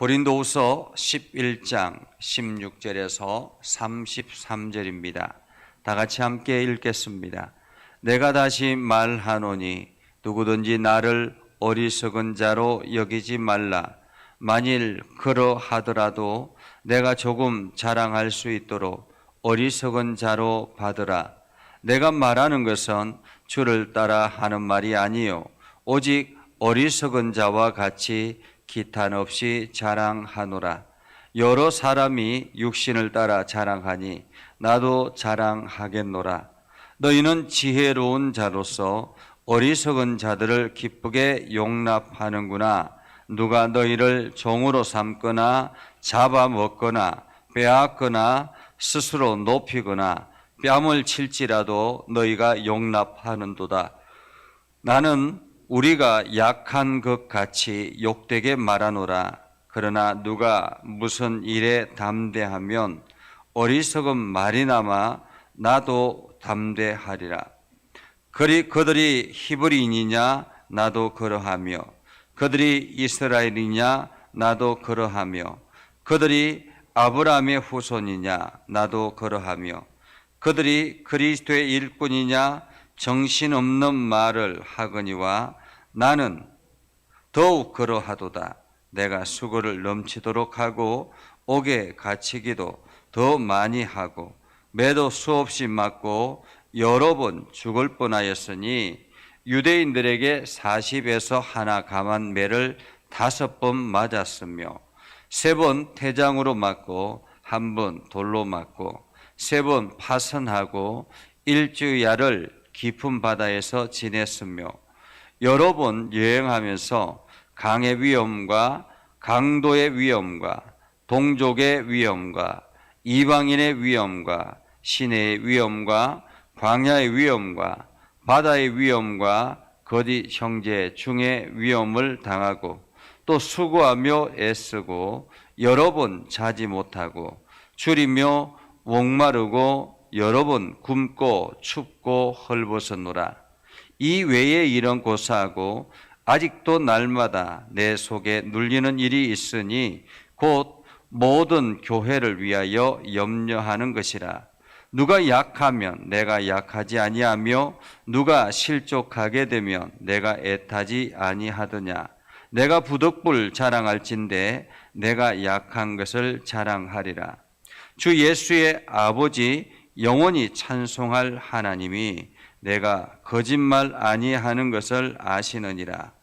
고린도후서 11장 16절에서 33절입니다. 다 같이 함께 읽겠습니다. 내가 다시 말하노니 누구든지 나를 어리석은 자로 여기지 말라. 만일 그러하더라도 내가 조금 자랑할 수 있도록 어리석은 자로 받으라. 내가 말하는 것은 주를 따라 하는 말이 아니요 오직 어리석은 자와 같이 기탄 없이 자랑하노라. 여러 사람이 육신을 따라 자랑하니 나도 자랑하겠노라. 너희는 지혜로운 자로서 어리석은 자들을 기쁘게 용납하는구나. 누가 너희를 종으로 삼거나 잡아먹거나 빼앗거나 스스로 높이거나 뺨을 칠지라도 너희가 용납하는도다. 나는 우리가 약한 것 같이 욕되게 말하노라. 그러나 누가 무슨 일에 담대하면 어리석은 말이나마 나도 담대하리라. 그들이 히브리인이냐 나도 그러하며 그들이 이스라엘이냐 나도 그러하며 그들이 아브라함의 후손이냐 나도 그러하며 그들이 그리스도의 일꾼이냐 정신없는 말을 하거니와 나는 더욱 그러하도다. 내가 수고를 넘치도록 하고 옥에 갇히기도 더 많이 하고 매도 수없이 맞고 여러 번 죽을 뻔하였으니 유대인들에게 40에서 하나 감한 매를 5번 맞았으며 3번 태장으로 맞고 1번 돌로 맞고 3번 파선하고 일주야를 깊은 바다에서 지냈으며 여러 번 여행하면서 강의 위험과 강도의 위험과 동족의 위험과 이방인의 위험과 시내의 위험과 광야의 위험과 바다의 위험과 거짓 형제 중의 위험을 당하고 또 수고하며 애쓰고 여러 번 자지 못하고 줄이며 목마르고 여러 번 굶고 춥고 헐벗었노라. 이 외에 이런 고사하고 아직도 날마다 내 속에 눌리는 일이 있으니 곧 모든 교회를 위하여 염려하는 것이라. 누가 약하면 내가 약하지 아니하며 누가 실족하게 되면 내가 애타지 아니하더냐. 내가 부득불 자랑할진대 내가 약한 것을 자랑하리라. 주 예수의 아버지 영원히 찬송할 하나님이 내가 거짓말 아니하는 것을 아시느니라.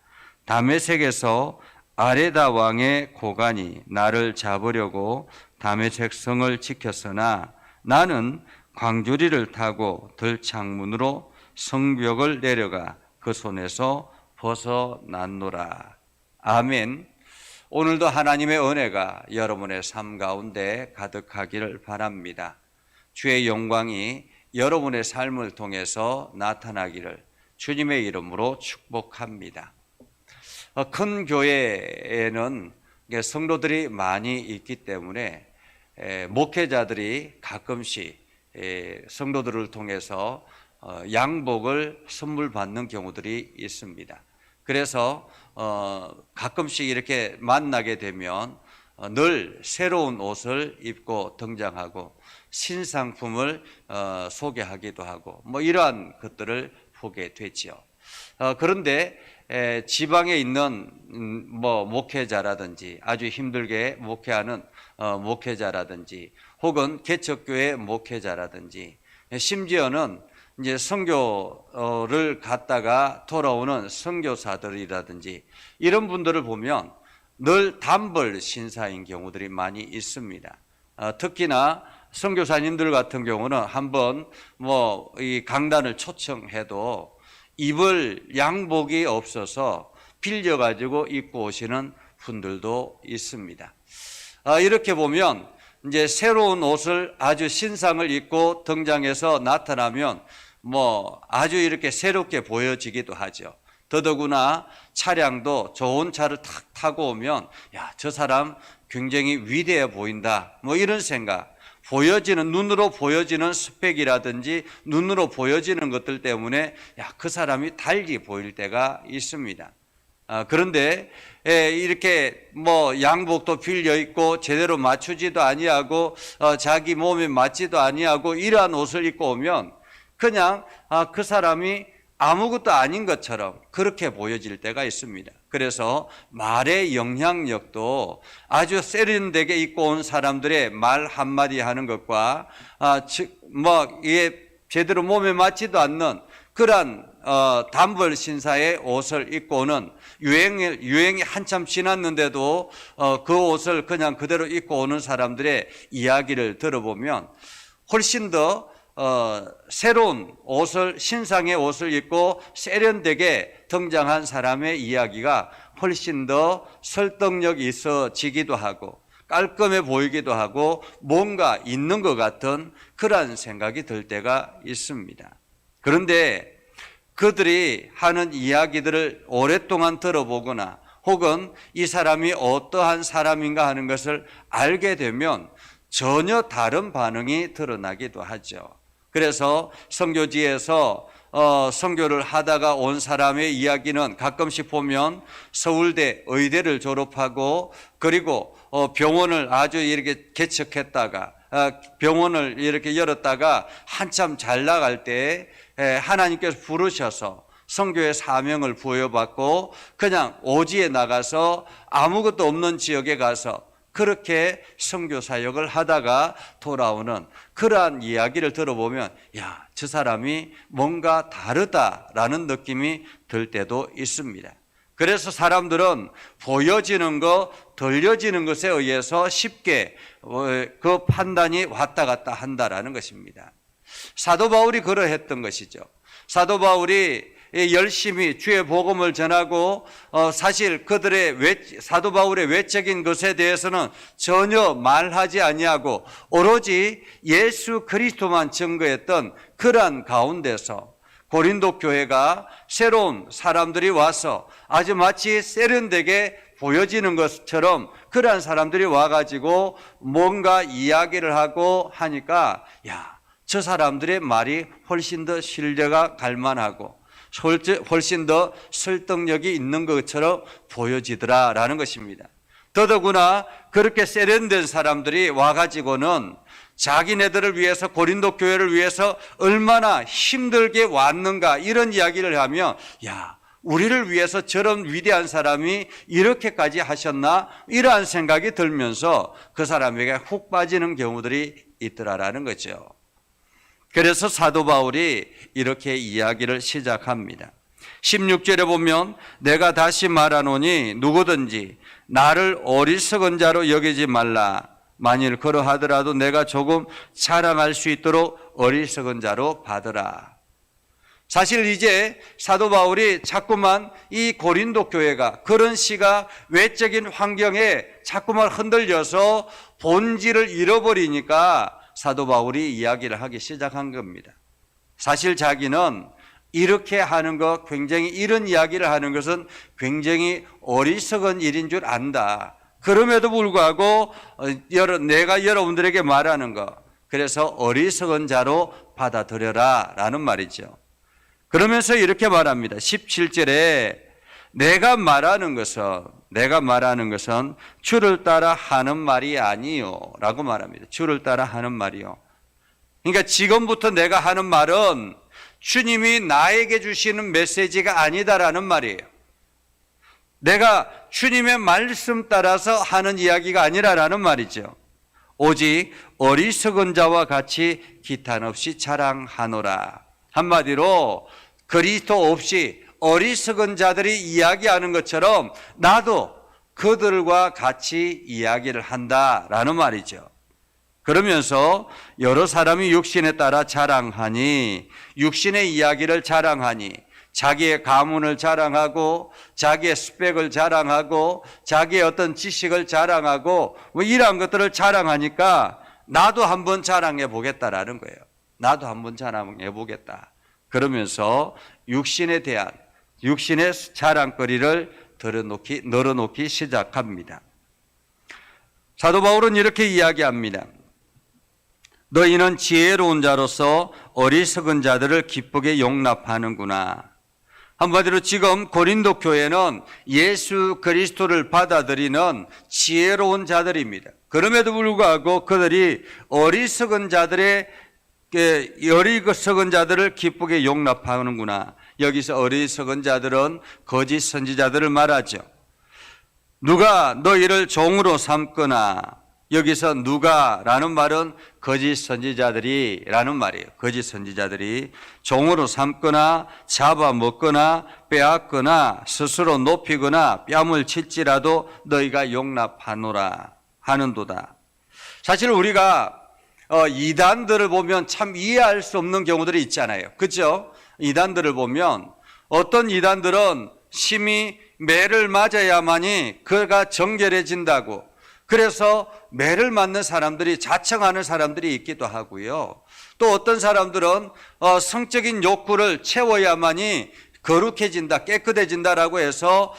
다메섹에서 아레다 왕의 고관이 나를 잡으려고 다메섹 성을 지켰으나 나는 광주리를 타고 들창문으로 성벽을 내려가 그 손에서 벗어났노라. 아멘. 오늘도 하나님의 은혜가 여러분의 삶 가운데 가득하기를 바랍니다. 주의 영광이 여러분의 삶을 통해서 나타나기를 주님의 이름으로 축복합니다. 큰 교회에는 성도들이 많이 있기 때문에 목회자들이 가끔씩 성도들을 통해서 양복을 선물 받는 경우들이 있습니다. 그래서 가끔씩 이렇게 만나게 되면 늘 새로운 옷을 입고 등장하고 신상품을 소개하기도 하고 이러한 것들을 보게 되지요. 그런데 지방에 있는 목회자라든지 아주 힘들게 목회하는 목회자라든지 혹은 개척교회 목회자라든지 심지어는 이제 선교를 갔다가 돌아오는 선교사들이라든지 이런 분들을 보면 늘 단벌 신사인 경우들이 많이 있습니다. 특히나 선교사님들 같은 경우는 한번 이 강단을 초청해도 입을 양복이 없어서 빌려가지고 입고 오시는 분들도 있습니다. 이렇게 보면 이제 새로운 옷을 아주 신상을 입고 등장해서 나타나면 아주 이렇게 새롭게 보여지기도 하죠. 더더구나 차량도 좋은 차를 탁 타고 오면 야, 저 사람 굉장히 위대해 보인다. 이런 생각. 눈으로 보여지는 스펙이라든지 눈으로 보여지는 것들 때문에 야, 그 사람이 달리 보일 때가 있습니다. 그런데 이렇게 양복도 빌려 입고 제대로 맞추지도 아니하고 자기 몸에 맞지도 아니하고 이러한 옷을 입고 오면 그냥 그 사람이 아무것도 아닌 것처럼 그렇게 보여질 때가 있습니다. 그래서 말의 영향력도 아주 세련되게 입고 온 사람들의 말 한마디 하는 것과 이게 제대로 몸에 맞지도 않는 그러한 단벌 신사의 옷을 입고 오는 유행이 한참 지났는데도 그 옷을 그냥 그대로 입고 오는 사람들의 이야기를 들어보면 훨씬 더 새로운 옷을, 신상의 옷을 입고 세련되게 등장한 사람의 이야기가 훨씬 더 설득력이 있어지기도 하고 깔끔해 보이기도 하고 뭔가 있는 것 같은 그러한 생각이 들 때가 있습니다. 그런데 그들이 하는 이야기들을 오랫동안 들어보거나 혹은 이 사람이 어떠한 사람인가 하는 것을 알게 되면 전혀 다른 반응이 드러나기도 하죠. 그래서 선교지에서 선교를 하다가 온 사람의 이야기는 가끔씩 보면 서울대 의대를 졸업하고 그리고 병원을 아주 이렇게 개척했다가 병원을 이렇게 열었다가 한참 잘 나갈 때 하나님께서 부르셔서 선교의 사명을 부여받고 그냥 오지에 나가서 아무것도 없는 지역에 가서 그렇게 선교 사역을 하다가 돌아오는 그러한 이야기를 들어보면 저 사람이 뭔가 다르다라는 느낌이 들 때도 있습니다. 그래서 사람들은 보여지는 것, 들려지는 것에 의해서 쉽게 그 판단이 왔다 갔다 한다라는 것입니다. 사도 바울이 그러했던 것이죠. 사도 바울이 열심히 주의 복음을 전하고 사실 그들의 사도 바울의 외적인 것에 대해서는 전혀 말하지 아니하고 오로지 예수 그리스도만 증거했던 그러한 가운데서 고린도 교회가 새로운 사람들이 와서 아주 마치 세련되게 보여지는 것처럼 그러한 사람들이 와가지고 뭔가 이야기를 하고 하니까 저 사람들의 말이 훨씬 더 신뢰가 갈만하고 훨씬 더 설득력이 있는 것처럼 보여지더라라는 것입니다. 더더구나 그렇게 세련된 사람들이 와가지고는 자기네들을 위해서 고린도 교회를 위해서 얼마나 힘들게 왔는가 이런 이야기를 하면 우리를 위해서 저런 위대한 사람이 이렇게까지 하셨나 이러한 생각이 들면서 그 사람에게 훅 빠지는 경우들이 있더라라는 거죠. 그래서 사도 바울이 이렇게 이야기를 시작합니다. 16절에 보면 내가 다시 말하노니 누구든지 나를 어리석은 자로 여기지 말라. 만일 그러하더라도 내가 조금 자랑할 수 있도록 어리석은 자로 받으라. 사실 이제 사도 바울이 자꾸만 이 고린도 교회가 그런 시가 외적인 환경에 자꾸만 흔들려서 본질을 잃어버리니까 사도 바울이 이야기를 하기 시작한 겁니다. 사실 자기는 이렇게 하는 것, 굉장히 이런 이야기를 하는 것은 굉장히 어리석은 일인 줄 안다. 그럼에도 불구하고 내가 여러분들에게 말하는 것, 그래서 어리석은 자로 받아들여라 라는 말이죠. 그러면서 이렇게 말합니다. 17절에 내가 말하는 것은 주를 따라 하는 말이 아니요 라고 말합니다. 주를 따라 하는 말이요. 그러니까 지금부터 내가 하는 말은 주님이 나에게 주시는 메시지가 아니다라는 말이에요. 내가 주님의 말씀 따라서 하는 이야기가 아니라라는 말이죠. 오직 어리석은 자와 같이 기탄 없이 자랑하노라. 한마디로 그리스도 없이 어리석은 자들이 이야기하는 것처럼 나도 그들과 같이 이야기를 한다라는 말이죠. 그러면서 여러 사람이 육신에 따라 자랑하니, 육신의 이야기를 자랑하니, 자기의 가문을 자랑하고 자기의 스펙을 자랑하고 자기의 어떤 지식을 자랑하고 이러한 것들을 자랑하니까 나도 한번 자랑해 보겠다라는 거예요. 나도 한번 자랑해 보겠다. 그러면서 육신에 대한 육신의 자랑거리를 늘어놓기 시작합니다. 사도 바울은 이렇게 이야기합니다. 너희는 지혜로운 자로서 어리석은 자들을 기쁘게 용납하는구나. 한마디로 지금 고린도 교회는 예수 그리스도를 받아들이는 지혜로운 자들입니다. 그럼에도 불구하고 그들이 어리석은 자들을 기쁘게 용납하는구나. 여기서 어리석은 자들은 거짓 선지자들을 말하죠. 누가 너희를 종으로 삼거나, 여기서 누가라는 말은 거짓 선지자들이라는 말이에요. 거짓 선지자들이 종으로 삼거나 잡아먹거나 빼앗거나 스스로 높이거나 뺨을 칠지라도 너희가 용납하노라 하는도다. 사실 우리가 이단들을 보면 참 이해할 수 없는 경우들이 있잖아요. 그렇죠? 이단들을 보면 어떤 이단들은 심히 매를 맞아야만이 그가 정결해진다고, 그래서 매를 맞는 사람들이 자청하는 사람들이 있기도 하고요. 또 어떤 사람들은 성적인 욕구를 채워야만이 거룩해진다, 깨끗해진다라고 해서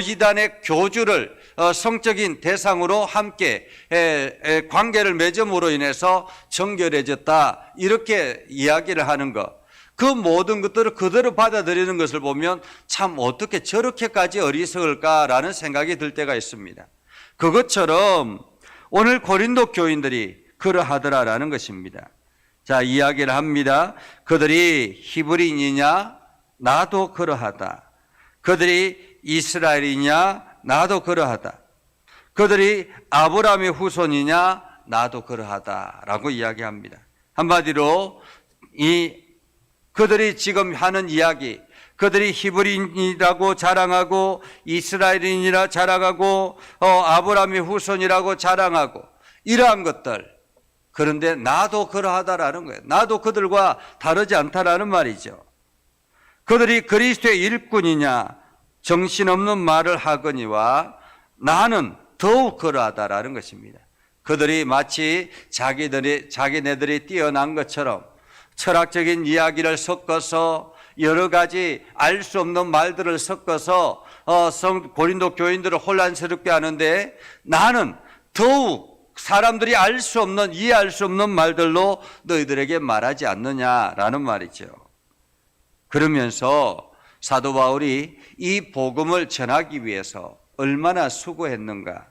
이단의 교주를 성적인 대상으로 함께 관계를 맺음으로 인해서 정결해졌다, 이렇게 이야기를 하는 것. 그 모든 것들을 그대로 받아들이는 것을 보면 참 어떻게 저렇게까지 어리석을까라는 생각이 들 때가 있습니다. 그것처럼 오늘 고린도 교인들이 그러하더라라는 것입니다. 자, 이야기를 합니다. 그들이 히브리인이냐? 나도 그러하다. 그들이 이스라엘이냐? 나도 그러하다. 그들이 아브라함의 후손이냐? 나도 그러하다라고 이야기합니다. 한마디로 그들이 지금 하는 이야기, 그들이 히브리인이라고 자랑하고 이스라엘인이라 자랑하고 아브라함의 후손이라고 자랑하고 이러한 것들, 그런데 나도 그러하다라는 거예요. 나도 그들과 다르지 않다라는 말이죠. 그들이 그리스도의 일꾼이냐 정신없는 말을 하거니와 나는 더욱 그러하다라는 것입니다. 그들이 마치 자기네들이 뛰어난 것처럼 철학적인 이야기를 섞어서 여러 가지 알 수 없는 말들을 섞어서 고린도 교인들을 혼란스럽게 하는데, 나는 더욱 사람들이 알 수 없는, 이해할 수 없는 말들로 너희들에게 말하지 않느냐라는 말이죠. 그러면서 사도 바울이 이 복음을 전하기 위해서 얼마나 수고했는가.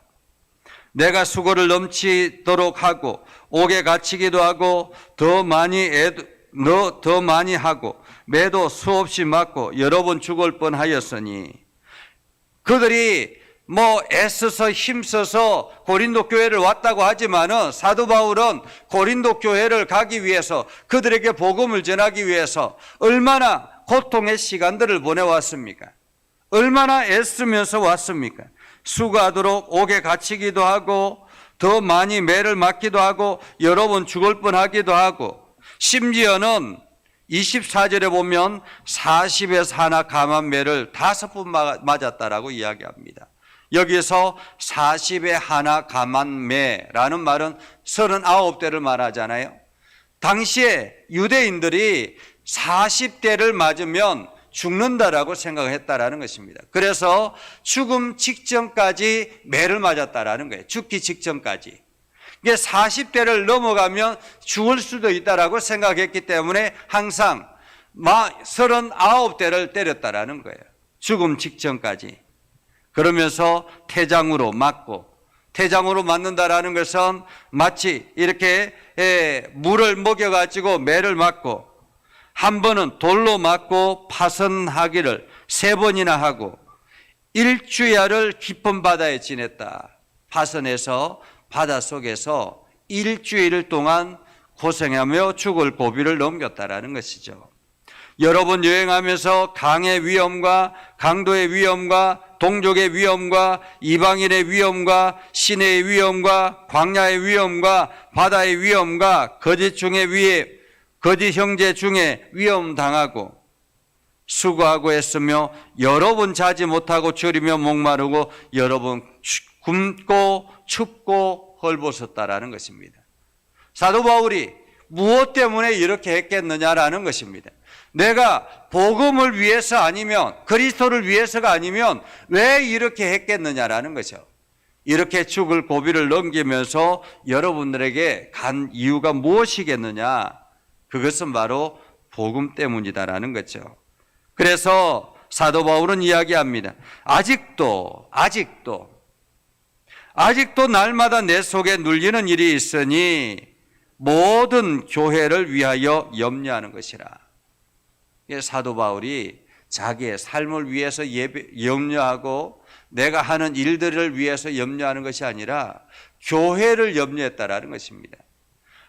내가 수고를 넘치도록 하고 옥에 갇히기도 하고 더 많이 하고 매도 수없이 맞고 여러 번 죽을 뻔하였으니, 그들이 애써서 힘써서 고린도 교회를 왔다고 하지만은 사도 바울은 고린도 교회를 가기 위해서, 그들에게 복음을 전하기 위해서 얼마나 고통의 시간들을 보내왔습니까? 얼마나 애쓰면서 왔습니까? 수고하도록 옥에 갇히기도 하고 더 많이 매를 맞기도 하고 여러 번 죽을 뻔하기도 하고, 심지어는 24절에 보면 40에서 하나 감한 매를 5번 맞았다라고 이야기합니다. 여기서 40에 하나 감한 매라는 말은 39대를 말하잖아요. 당시에 유대인들이 40대를 맞으면 죽는다라고 생각했다라는 것입니다. 그래서 죽음 직전까지 매를 맞았다라는 거예요. 죽기 직전까지. 이게 40대를 넘어가면 죽을 수도 있다라고 생각했기 때문에 항상 39대를 때렸다라는 거예요. 죽음 직전까지. 그러면서 태장으로 맞고, 태장으로 맞는다라는 것은 마치 이렇게 물을 먹여가지고 매를 맞고, 한 번은 돌로 맞고 파선하기를 3번이나 하고 일주야를 깊은 바다에 지냈다. 파선해서 바닷속에서 일주일 동안 고생하며 죽을 고비를 넘겼다라는 것이죠. 여러 번 여행하면서 강의 위험과 강도의 위험과 동족의 위험과 이방인의 위험과 시내의 위험과 광야의 위험과 바다의 위험과 거짓 형제 중에 위험 당하고 수고하고 했으며 여러 번 자지 못하고 졸이며 목마르고 여러 번 굶고 춥고 헐벗었다라는 것입니다. 사도 바울이 무엇 때문에 이렇게 했겠느냐라는 것입니다. 내가 복음을 위해서 아니면 그리스도를 위해서가 아니면 왜 이렇게 했겠느냐라는 거죠. 이렇게 죽을 고비를 넘기면서 여러분들에게 간 이유가 무엇이겠느냐? 그것은 바로 복음 때문이다라는 거죠. 그래서 사도 바울은 이야기합니다. 아직도 날마다 내 속에 눌리는 일이 있으니 모든 교회를 위하여 염려하는 것이라. 사도 바울이 자기의 삶을 위해서 염려하고 내가 하는 일들을 위해서 염려하는 것이 아니라 교회를 염려했다라는 것입니다.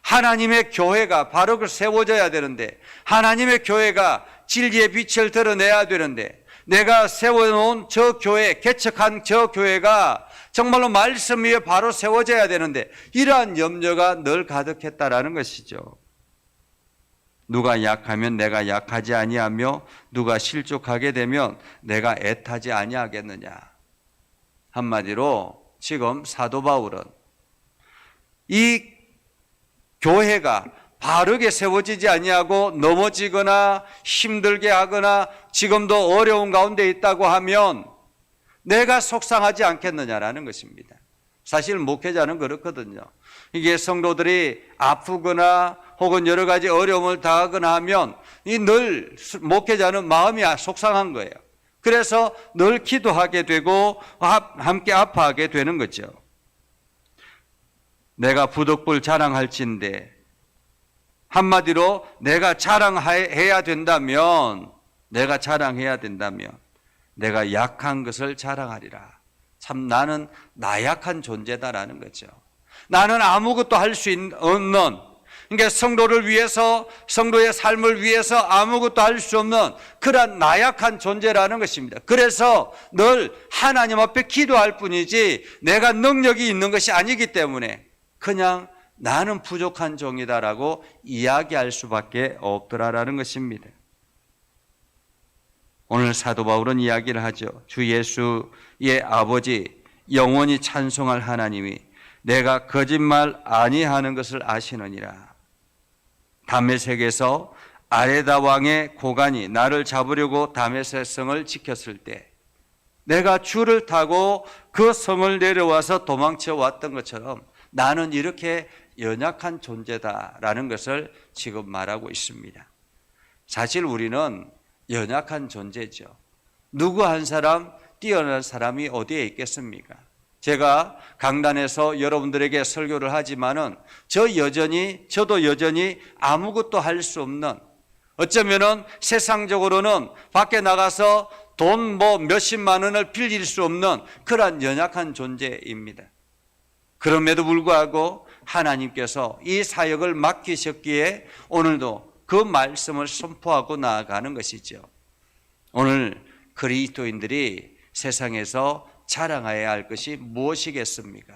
하나님의 교회가 바로 세워져야 되는데, 하나님의 교회가 진리의 빛을 드러내야 되는데, 내가 세워놓은 저 교회, 개척한 저 교회가 정말로 말씀 위에 바로 세워져야 되는데 이러한 염려가 늘 가득했다라는 것이죠. 누가 약하면 내가 약하지 아니하며 누가 실족하게 되면 내가 애타지 아니하겠느냐. 한마디로 지금 사도 바울은 이 교회가 바르게 세워지지 아니하고 넘어지거나 힘들게 하거나 지금도 어려운 가운데 있다고 하면 내가 속상하지 않겠느냐라는 것입니다. 사실 목회자는 그렇거든요. 이게 성도들이 아프거나 혹은 여러 가지 어려움을 당하거나 하면 늘 목회자는 마음이 속상한 거예요. 그래서 늘 기도하게 되고 함께 아파하게 되는 거죠. 내가 부득불 자랑할진대, 한마디로 내가 자랑해야 된다면 내가 약한 것을 자랑하리라. 참 나는 나약한 존재다라는 거죠. 나는 아무것도 할 수 없는, 그러니까 성도를 위해서, 성도의 삶을 위해서 아무것도 할 수 없는 그런 나약한 존재라는 것입니다. 그래서 늘 하나님 앞에 기도할 뿐이지 내가 능력이 있는 것이 아니기 때문에 그냥 나는 부족한 종이다라고 이야기할 수밖에 없더라라는 것입니다. 오늘 사도 바울은 이야기를 하죠. 주 예수의 아버지, 영원히 찬송할 하나님이 내가 거짓말 아니하는 것을 아시느니라. 다메섹에서 아레다 왕의 고관이 나를 잡으려고 다메섹 성을 지켰을 때 내가 줄을 타고 그 성을 내려와서 도망쳐 왔던 것처럼 나는 이렇게 연약한 존재다라는 것을 지금 말하고 있습니다. 사실 우리는 연약한 존재죠. 누구 한 사람 뛰어난 사람이 어디에 있겠습니까? 제가 강단에서 여러분들에게 설교를 하지만은 저도 여전히 아무것도 할 수 없는, 어쩌면은 세상적으로는 밖에 나가서 돈 몇십만 원을 빌릴 수 없는 그러한 연약한 존재입니다. 그럼에도 불구하고 하나님께서 이 사역을 맡기셨기에 오늘도 그 말씀을 선포하고 나아가는 것이죠. 오늘 그리스도인들이 세상에서 자랑해야 할 것이 무엇이겠습니까?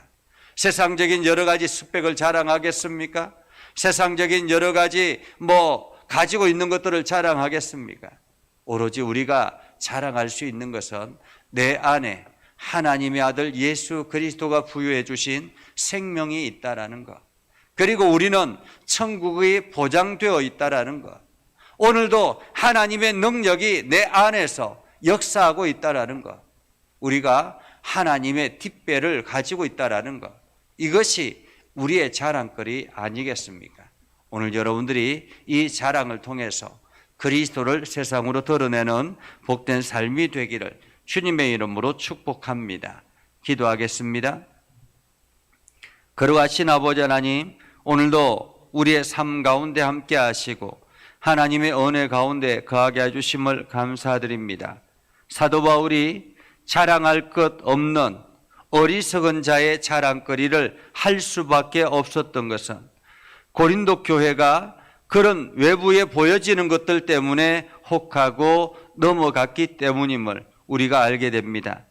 세상적인 여러 가지 스펙을 자랑하겠습니까? 세상적인 여러 가지 가지고 있는 것들을 자랑하겠습니까? 오로지 우리가 자랑할 수 있는 것은 내 안에 하나님의 아들 예수 그리스도가 부여해 주신 생명이 있다라는 것, 그리고 우리는 천국이 보장되어 있다라는 것, 오늘도 하나님의 능력이 내 안에서 역사하고 있다라는 것, 우리가 하나님의 뒷배를 가지고 있다라는 것, 이것이 우리의 자랑거리 아니겠습니까? 오늘 여러분들이 이 자랑을 통해서 그리스도를 세상으로 드러내는 복된 삶이 되기를 주님의 이름으로 축복합니다. 기도하겠습니다. 거룩하신 아버지 하나님, 오늘도 우리의 삶 가운데 함께 하시고 하나님의 은혜 가운데 거하게 해주심을 감사드립니다. 사도 바울이 자랑할 것 없는 어리석은 자의 자랑거리를 할 수밖에 없었던 것은 고린도 교회가 그런 외부에 보여지는 것들 때문에 혹하고 넘어갔기 때문임을 우리가 알게 됩니다.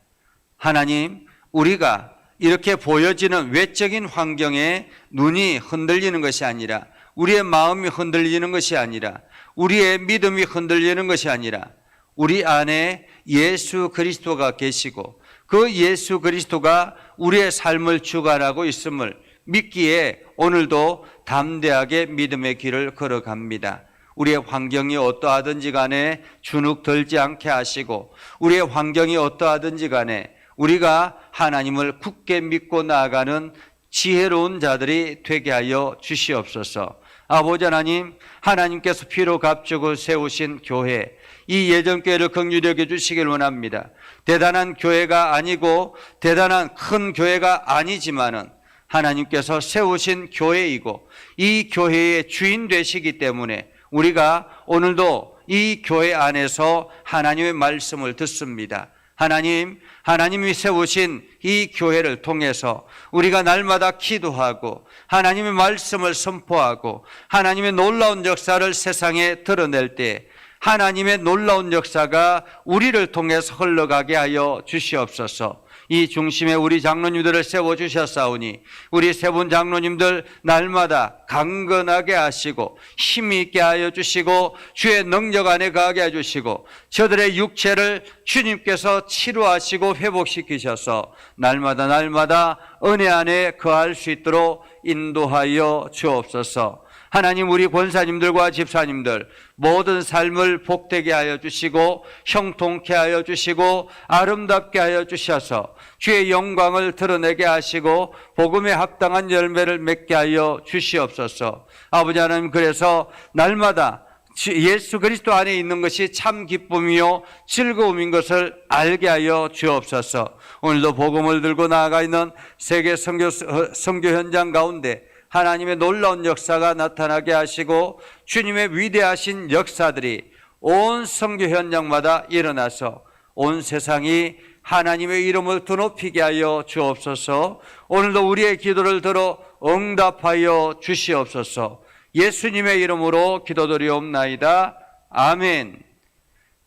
하나님, 우리가 이렇게 보여지는 외적인 환경에 눈이 흔들리는 것이 아니라, 우리의 마음이 흔들리는 것이 아니라, 우리의 믿음이 흔들리는 것이 아니라 우리 안에 예수 그리스도가 계시고 그 예수 그리스도가 우리의 삶을 주관하고 있음을 믿기에 오늘도 담대하게 믿음의 길을 걸어갑니다. 우리의 환경이 어떠하든지 간에 주눅 들지 않게 하시고, 우리의 환경이 어떠하든지 간에 우리가 하나님을 굳게 믿고 나아가는 지혜로운 자들이 되게 하여 주시옵소서. 아버지 하나님, 하나님께서 피로 값주고 세우신 교회, 이 예전교회를 긍휼히 여겨주시길 원합니다. 대단한 교회가 아니고 대단한 큰 교회가 아니지만은 하나님께서 세우신 교회이고 이 교회의 주인 되시기 때문에 우리가 오늘도 이 교회 안에서 하나님의 말씀을 듣습니다. 하나님이 세우신 이 교회를 통해서 우리가 날마다 기도하고 하나님의 말씀을 선포하고 하나님의 놀라운 역사를 세상에 드러낼 때 하나님의 놀라운 역사가 우리를 통해서 흘러가게 하여 주시옵소서. 이 중심에 우리 장로님들을 세워주셨사오니 우리 세 분 장로님들 날마다 강건하게 하시고 힘이 있게 하여 주시고 주의 능력 안에 가게 해주시고 저들의 육체를 주님께서 치료하시고 회복시키셔서 날마다 은혜 안에 거할 수 있도록 인도하여 주옵소서. 하나님, 우리 권사님들과 집사님들 모든 삶을 복되게 하여 주시고 형통케 하여 주시고 아름답게 하여 주셔서 주의 영광을 드러내게 하시고 복음에 합당한 열매를 맺게 하여 주시옵소서. 아버지 하나님, 그래서 날마다 예수 그리스도 안에 있는 것이 참 기쁨이요 즐거움인 것을 알게 하여 주옵소서. 오늘도 복음을 들고 나아가 있는 세계 선교 현장 가운데 하나님의 놀라운 역사가 나타나게 하시고 주님의 위대하신 역사들이 온 선교 현장마다 일어나서 온 세상이 하나님의 이름을 드높이게 하여 주옵소서. 오늘도 우리의 기도를 들어 응답하여 주시옵소서. 예수님의 이름으로 기도드리옵나이다. 아멘.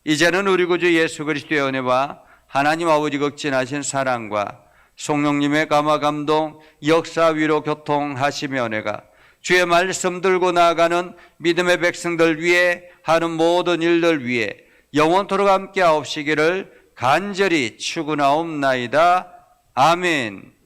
이제는 우리 구주 예수 그리스도의 은혜와 하나님 아버지 극진하신 사랑과 성령님의 감화 감동 역사 위로 교통하시며 은혜가 주의 말씀 들고 나아가는 믿음의 백성들 위해 하는 모든 일들 위해 영원토록 함께 하옵시기를 간절히 축원하옵나이다. 아멘.